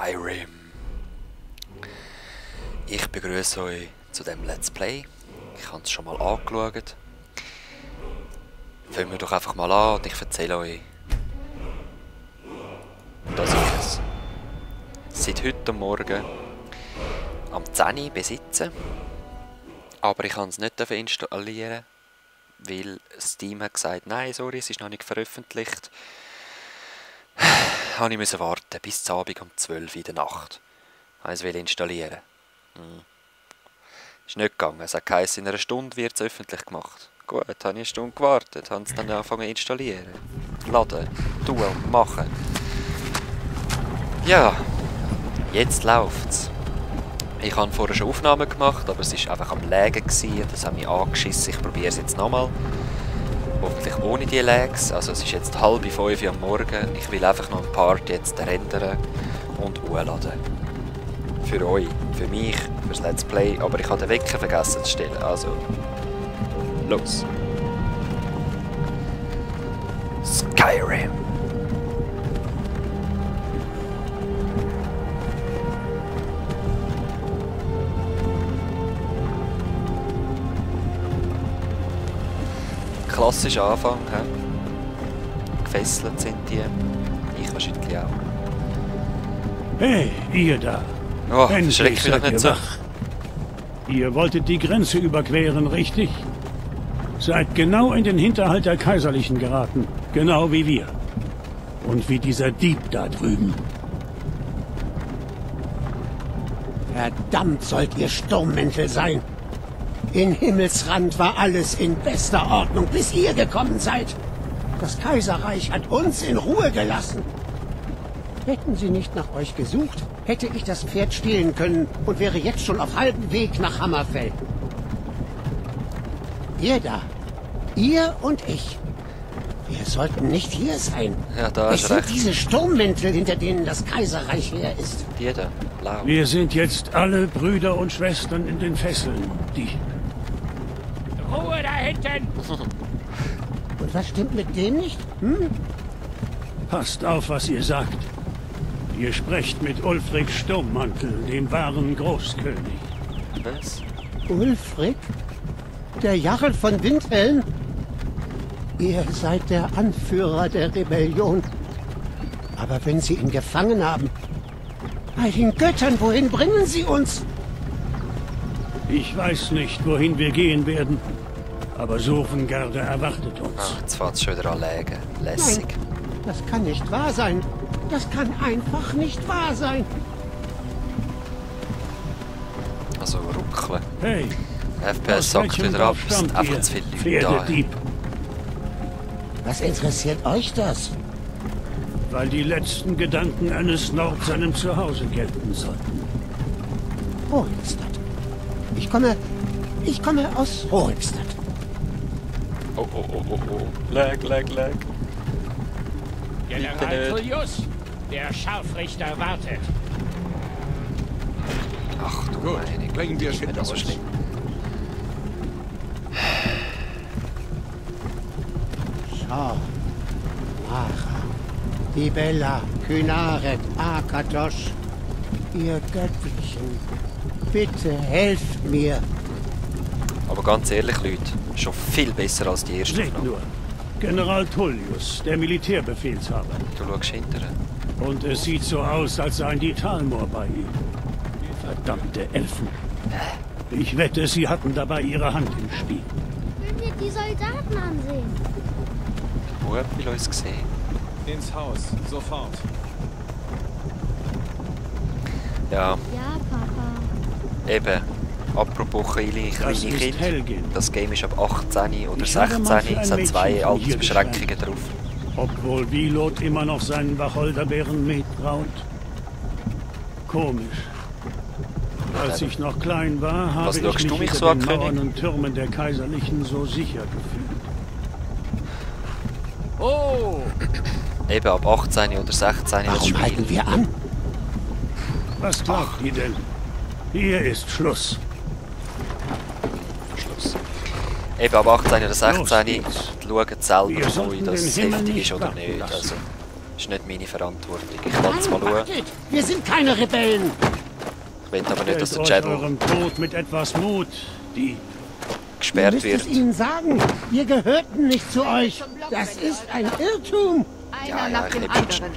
Skyrim. Ich begrüße euch zu dem Let's Play. Ich habe es schon mal angeschaut. Fangen wir doch einfach mal an und ich erzähle euch, dass ich es seit heute Morgen am 10 Uhr besitze. Aber ich kann es nicht installieren, weil Steam hat gesagt, nein, sorry, es ist noch nicht veröffentlicht. Ich musste warten bis zum Abend um 12 Uhr in der Nacht. Ich wollte es installieren. Ist nicht gegangen. Es hat geheißen, in einer Stunde wird es öffentlich gemacht. Gut, habe ich eine Stunde gewartet, habe es dann angefangen zu installieren. Laden, tun und machen. Ja, jetzt läuft es. Ich habe vorher schon Aufnahmen gemacht, aber es war einfach am Lägen gewesen, das hat mich angeschissen. Ich probiere es jetzt nochmal. Hoffentlich ohne die Lags. Also es ist jetzt 4:30 Uhr am Morgen. Ich will einfach noch ein Part jetzt rendern und hochladen. Für euch, für mich, fürs Let's Play. Aber ich habe den Wecker vergessen zu stellen. Also, los. Skyrim. Klassischer Anfang, he? Gefesselt sind die. Ich wahrscheinlich auch. Hey, ihr da! Oh, Endlich schreck mich doch seid nicht ihr so. wach. Ihr wolltet die Grenze überqueren, richtig? Seid genau in den Hinterhalt der Kaiserlichen geraten. Genau wie wir. Und wie dieser Dieb da drüben. Verdammt sollt ihr Sturmmäntel sein! In Himmelsrand war alles in bester Ordnung, bis ihr gekommen seid. Das Kaiserreich hat uns in Ruhe gelassen. Hätten sie nicht nach euch gesucht, hätte ich das Pferd stehlen können und wäre jetzt schon auf halbem Weg nach Hammerfell. Ihr da, ihr und ich, wir sollten nicht hier sein. Ja, da Es ist sind recht. diese Sturmmäntel, hinter denen das Kaiserreich her ist. Die da, blau. Wir sind jetzt alle Brüder und Schwestern in den Fesseln. Die... Ruhe da hinten! Und was stimmt mit dem nicht? Hm? Passt auf, was ihr sagt. Ihr sprecht mit Ulfric Sturmmantel, dem wahren Großkönig. Was? Ulfric? Der Jarl von Windhelm? Ihr seid der Anführer der Rebellion. Aber wenn sie ihn gefangen haben... Bei den Göttern, wohin bringen sie uns? Ich weiß nicht, wohin wir gehen werden. Aber Sovngarde erwartet uns. Ah, jetzt fängt es schon wieder an lägen. Lässig. Nein, das kann nicht wahr sein. Das kann einfach nicht wahr sein. Also ruckeln. Hey, FPS aus sackt welchem wieder ab. Dorf Es sind stammt einfach ihr, zu viele Leute da. Pferdedieb? Was interessiert euch das? Weil die letzten Gedanken eines Nord seinem Zuhause gelten sollten. Hohenstadt. Ich komme aus Hohenstadt. Oh, oh, oh, oh, oh. Lag. General Bitte nicht. Tullius, der Scharfrichter wartet. Ach du meine Güte, bringen wir es ist nicht hinter so uns. schlimm. Schau, Mara, Ibella, Kynaret, Akadosh, ihr Göttlichen, bitte helft mir. Aber ganz ehrlich, Leute, schon viel besser als die erste Seht Aufnahme. nur, General Tullius, der Militärbefehlshaber. Du schaust hinterher. Und es sieht so aus, als seien die Talmor bei ihm. Die verdammte Elfen. Ich wette, sie hatten dabei ihre Hand im Spiel. Wenn wir die Soldaten ansehen. Wo habt ihr uns gesehen? Ins Haus, sofort. Ja, Ja, Papa. eben. Apropos kleine Das ist Kinder. Helgin. Das Game ist ab 18 oder Ich habe mal 16. für ein Es hat Mädchen 2 von hier Altersbeschränkungen drauf. Obwohl Wilot immer noch seinen Wacholderbeeren mitbraut. Komisch. Als ich noch klein war, habe Was ich schaust mich du mich hinter so an, den Mauern König? und Türmen der Kaiserlichen so sicher gefühlt. Oh, Eben ab 18 oder 16 das Warum Spiel. halten wir an? Was glaubt ihr denn? Hier ist Schluss. Schluss. Eben ab 18 oder 16 Los geht's. schauen selber, Wir ob sollten euch das den Himmel heftig nicht ist oder warten nicht. lassen. Also, ist nicht meine Verantwortung. Ich will es mal schauen. Wartet! Wir sind keine Rebellen! Ich will aber nicht, dass der Stellt euch Channel eurem Tod mit etwas Mut, die... gesperrt Ihr müsst wird. es ihnen sagen. Wir gehörten nicht zu euch. Das ist ein Irrtum. Ja, ja, ich nehme schon.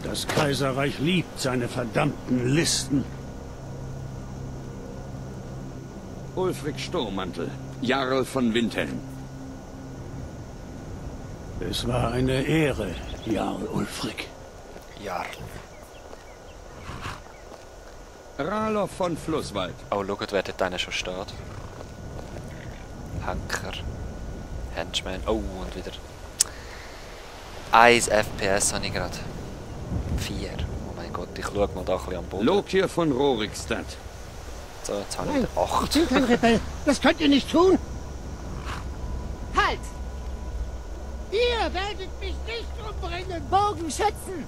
Das Kaiserreich liebt seine verdammten Listen. Ulfric Sturmmantel, Jarl von Windhelm. Es war eine Ehre, Jarl Ulfric. Jarl. Ralof von Flusswald. Oh, schaut, wer dort einer schon steht. Henker. Henchman. Oh, und wieder. 1 FPS habe ich gerade. 4. Oh mein Gott, ich schaue mal da ein bisschen am Boden. Lokier von Rorikstadt. So, jetzt habe ich Nein, wieder 8. ich bin kein Rebell. Das könnt ihr nicht tun. Halt! Ihr werdet mich nicht umbringen. Bogenschützen!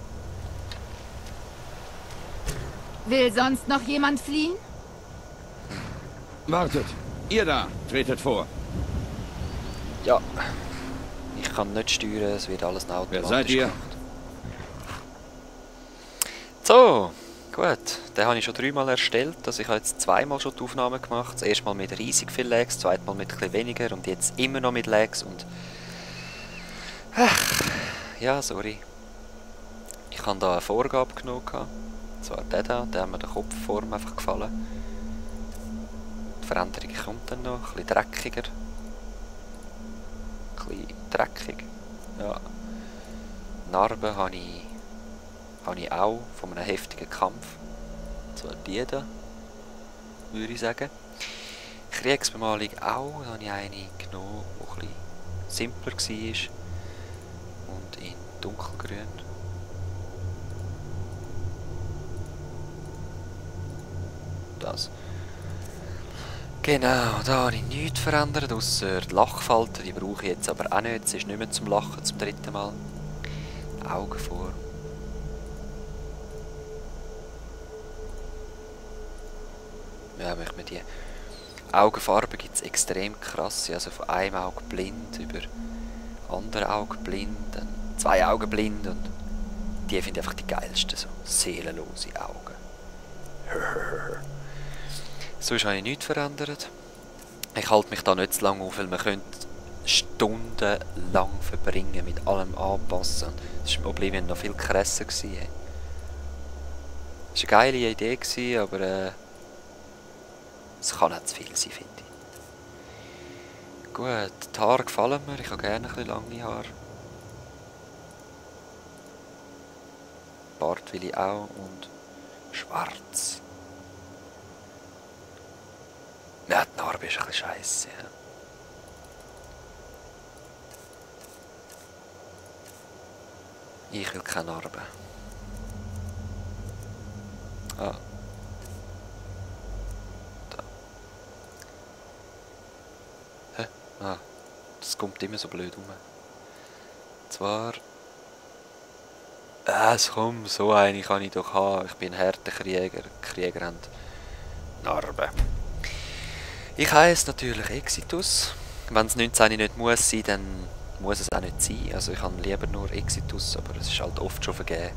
Will sonst noch jemand fliehen? Wartet, ihr da, tretet vor. Ja. Ich kann nicht steuern, es wird alles automatisch Wer seid ihr? gemacht. So, gut. Den habe ich schon 3-mal erstellt. Also ich habe jetzt 2-mal schon die Aufnahmen gemacht. Das erste Mal mit riesig viel Lags, das zweite Mal mit ein bisschen weniger und jetzt immer noch mit Lags und... Ja, sorry. Ich habe da eine Vorgabe genommen. Und zwar der da, der hat mir der Kopfform einfach gefallen. Die Veränderung kommt dann noch, ein bisschen dreckiger. Ein bisschen dreckig. Ja. Narben habe ich auch von einem heftigen Kampf. So die da, würde ich sagen. Kriegsbemalung auch, da habe ich eine genommen, die ein bisschen simpler war. Und in dunkelgrün. Das. Genau, da habe ich nichts verändert, ausser die Lachfalten, die brauche ich jetzt aber auch nicht. Es ist nicht mehr zum Lachen zum 3. Mal. Augenform. Ja, mit die Augenfarbe gibt es extrem krasse, also von einem Auge blind über andere Auge blind, dann 2 Augen blind und die finde ich einfach die geilsten, so seelenlose Augen. Sonst habe ich nichts verändert. Ich halte mich da nicht zu lange auf, weil man könnte stundenlang verbringen mit allem anpassen. Das war im Oblivion noch viel krasser. Das war eine geile Idee, aber es kann auch zu viel sein, finde ich. Gut, die Haare gefallen mir. Ich habe gerne ein bisschen lange Haare. Bart will ich auch und schwarz. Ja, die Narbe ist ein bisschen scheisse. Ja. Ich will keine Narbe. Ah. Da. Hä? Ah. Das kommt immer so blöd rum. Zwar... komm, so eine kann ich doch haben. Ich bin ein harter Krieger. Krieger haben Narben. Ich heiße natürlich Exitus. Wenn es 19 nicht muss sein, dann muss es auch nicht sein. Also ich habe lieber nur Exitus, aber es ist halt oft schon vergeben.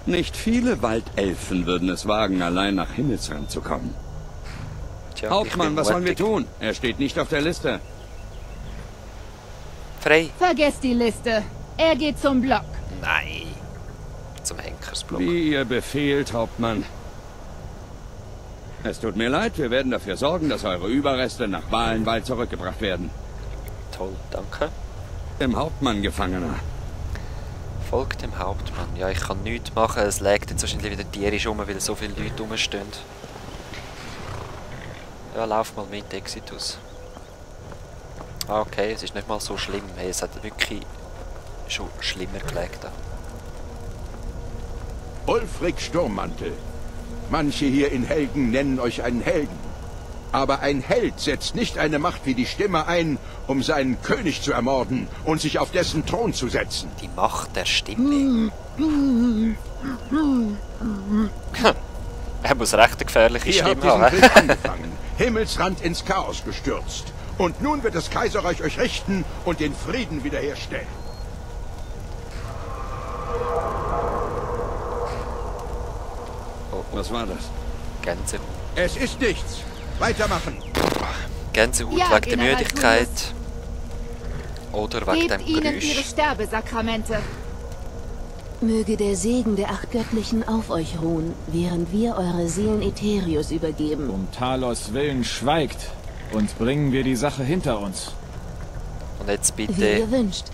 Nicht viele Waldelfen würden es wagen, allein nach Himmelsrand zu kommen. Tja, Hauptmann, was sollen wir tun? Er steht nicht auf der Liste. Frei? Vergesst die Liste. Er geht zum Block. Nein. Zum Henkersblock. Wie ihr befehlt, Hauptmann. Es tut mir leid, wir werden dafür sorgen, dass eure Überreste nach Walenwald zurückgebracht werden. Toll, danke. Dem Hauptmann, Gefangener. Folgt dem Hauptmann. Ja, ich kann nichts machen. Es lägt jetzt wahrscheinlich wieder tierisch rum, weil so viele Leute rumstehen. Ja, lauf mal mit, Exitus. Ah, okay, es ist nicht mal so schlimm. Hey, es hat wirklich schon schlimmer gelegt. Ulfric Sturmmantel. Manche hier in Helgen nennen euch einen Helden. Aber ein Held setzt nicht eine Macht wie die Stimme ein, um seinen König zu ermorden und sich auf dessen Thron zu setzen. Die Macht der Stimme. Er muss recht eine gefährliche Ihr habt Stimme diesen haben. Krieg angefangen, Himmelsrand ins Chaos gestürzt. Und nun wird das Kaiserreich euch richten und den Frieden wiederherstellen. Was war das? Gänsehut. Es ist nichts. Weitermachen. Gänsehut Ja, wegen der General Müdigkeit. Oder wegen Gebt dem ihnen ihre Geräusch. Sterbesakramente. Möge der Segen der 8 Göttlichen auf euch ruhen, während wir eure Seelen Aetherius übergeben. Um Talos Willen schweigt und bringen wir die Sache hinter uns. Und jetzt Wie bitte... ihr wünscht.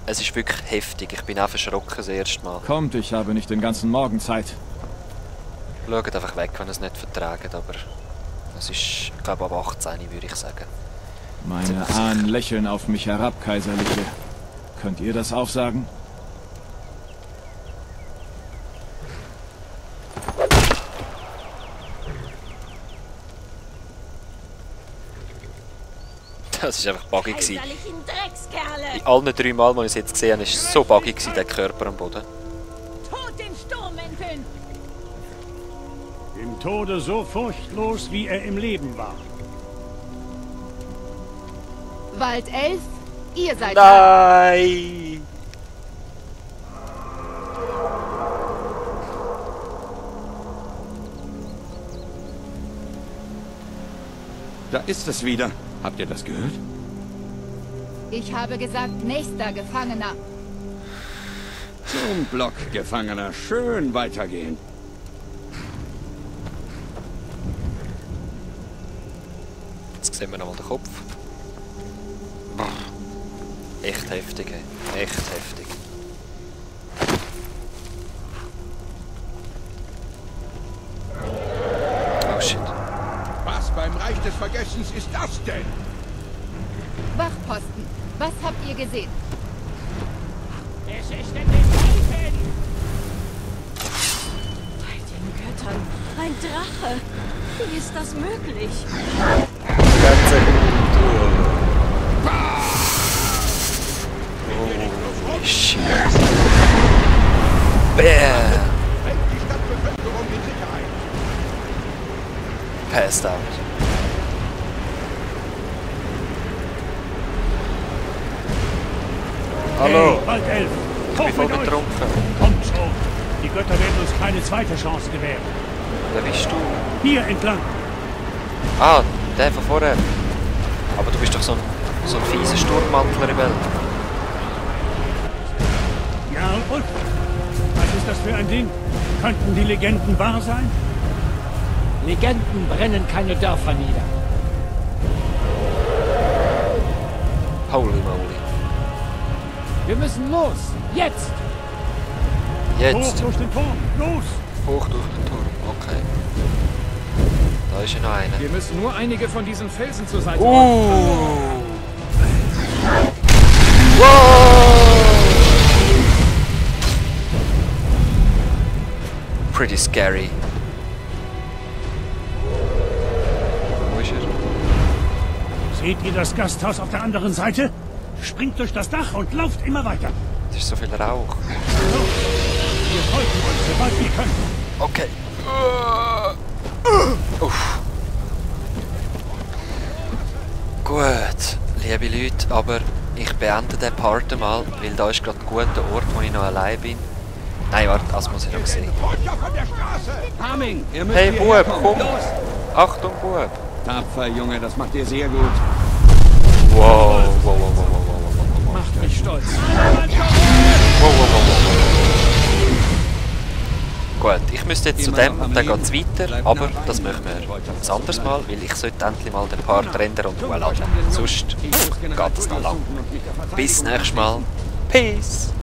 Es ist wirklich heftig. Ich bin auch verschrocken das erste Mal. Kommt, ich habe nicht den ganzen Morgen Zeit. Schaut einfach weg, wenn ihr es nicht vertragt, aber... Es ist, ich glaube, ab 18, würde ich sagen. Meine Ahnen lächeln auf mich herab, Kaiserliche. Könnt ihr das aufsagen? Das war einfach buggy gewesen. Dreckskerle! In allen 3 Mal, als ich es jetzt gesehen habe, war es so buggy gewesen, der Körper am Boden. Tod den Sturmwinkeln! Im Tode so furchtlos, wie er im Leben war. Wald 11, ihr seid da. Nein! Da ist es wieder. Habt ihr das gehört? Ich habe gesagt, nächster Gefangener. Zum Block, Gefangener. Schön weitergehen. Jetzt sehen wir nochmal den Kopf. Boah. Echt heftig, ey. Echt heftig. Oh shit. Was beim Reich des Vergessens ist das denn? Wachposten, was habt ihr gesehen? Es ist in den Tiefen! Bei den Göttern, ein Drache. Wie ist das möglich? Oh shit. Bam! Bringt die Stadtbevölkerung in Sicherheit. Passed out. Hallo, Hey, Wald 11, ich bin hoch voll mit euch! betrunken. Kommt schon! Die Götter werden uns keine zweite Chance gewähren. Wer bist du? Hier entlang! Ah, der von vorher. Aber du bist doch so ein fieser Sturmmantler-Rebell. Ja, und? Was ist das für ein Ding? Könnten die Legenden wahr sein? Legenden brennen keine Dörfer nieder. Holy moly. Wir müssen los! Jetzt! Hoch Jetzt. durch den Turm! Los! Hoch durch den Turm. Okay. Da ist ja noch einer. Wir müssen nur einige von diesen Felsen zur Seite Pretty scary. Wo ist er? Seht ihr das Gasthaus auf der anderen Seite? Springt durch das Dach und lauft immer weiter. Es ist so viel Rauch. So, wir folgen euch, sobald wir können. Okay. Uff. Gut, liebe Leute, aber ich beende den Part mal, weil da ist gerade ein guter Ort, wo ich noch allein bin. Nein, warte, das muss ich noch sehen. Runter von der Straße! Arming, ihr müsst Hey hierher Bub, kommen. komm! Los! Achtung Bub! Tapfer, Junge, das macht ihr sehr gut. Wow, wow, wow, wow, wow, wow, wow, Macht mich stolz. wow, wow. Gut, ich müsste jetzt zu dem und dann geht es weiter, aber das machen wir ein anderes Mal, weil ich sollte endlich mal den Part rendern und hochladen. Sonst geht es noch lang. Bis nächstes Mal. Peace!